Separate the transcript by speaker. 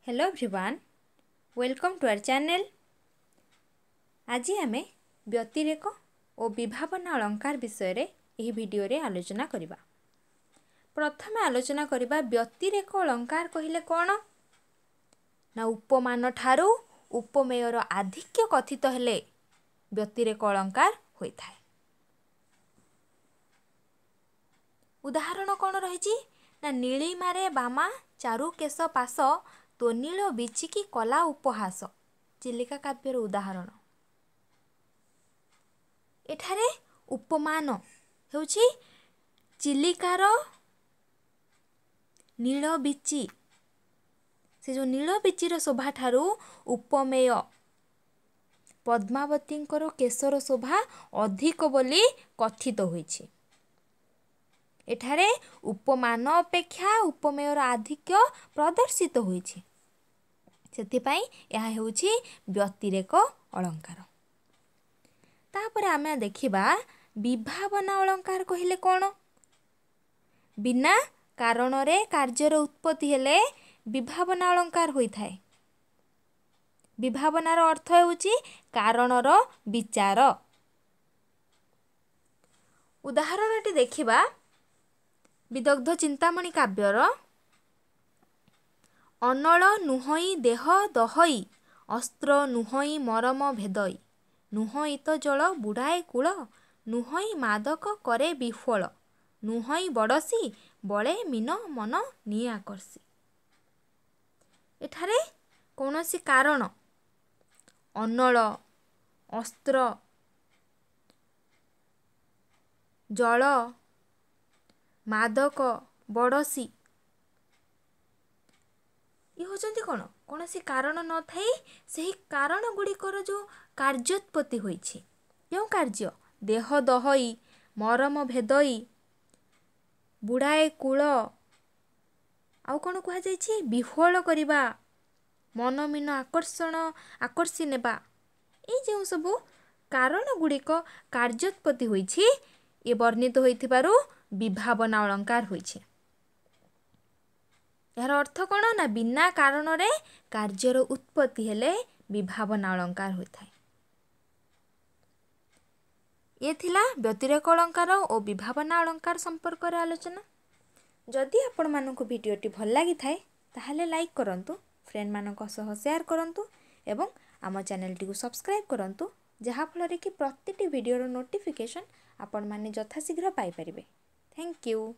Speaker 1: Hello everyone, welcome to our channel. आज आमे व्यतिरेक और विभावना अलंकार विषय रे यही वीडियो रे आलोचना करिबा। प्रथमे आलोचना करिबा व्यतिरेक अलंकार कहिले कोन ना उपमान ठारू उपमेयर आधिक्य कथित हेले व्यतिरेक अलंकार होई थाए। उदाहरण कोन रहिछि ना नीलिमारे बामा चारु केश पास तो नील बिचिकी कला उपहास चिलिका काव्यर उदाहरण। एठारे उपमान हेउछि चिलिकार नील बिची, से जो नील बिचीर शोभा ठारू उपमेय पद्मावतींकर केशर शोभा अधिक बोली कथित होइछि। एठारे उपमान अपेक्षा उपमेयर आधिक्य प्रदर्शित होइछि, सेथिपाई यह हेउछि व्यतिरेक अलंकार। तापरे आमे देखिबा विभावना अलंकार कहिले कोन। बिना कारण रे कार्यर उत्पत्ति हेले विभावना अलंकार होई थाए। विभावनार अर्थ हेउछि कारणर विचार। उदाहरणटी देखिबा विदग्ध चिंतामणि काव्यर अनल नुहई देह दहई अस्त्र नुहई मरम भेदई नुहई तो जल बुढ़ाए कूल नुहई मादक करे विफल नुहई बड़सी बले मीन मन नि आकर्षी। एठारे कौनसी कारण अनल अस्त्र जल मादक बड़सी ये होचंती कोन कौनसी कारण न थाई सही कारण गुड़िकर जो कार्योत्पत्ति होइछि। क्यों कार्य देह दहई मरम भेदई बुढ़ाए कूल आउ कौन कहा जाइछि विफल करिबा मनमीन आकर्षी नेबा ए जो सबु कारण गुड़िक कार्योत्पत्ति होइछि ये वर्णित होइथिबारु विभावना अलंकार होइछि। यार अर्थ कोन ना बिना कारण रे कार्यर उत्पत्ति हेले विभावना अलंकार होई थाए। ये थिला व्यतिरेक अलंकार और विभावना अलंकार संपर्क रे आलोचना। जदि आपण मानक वीडियोटी भल लागि थाए ताहाले लाइक करंतु, फ्रेंड मानक सह शेयर करंतु एवं आम चैनल टी को सब्सक्राइब करंतु, जहा फल कि प्रतिटी वीडियो रो नोटिफिकेशन आपण माने यथाशीघ्र पाई परिबे। Thank you.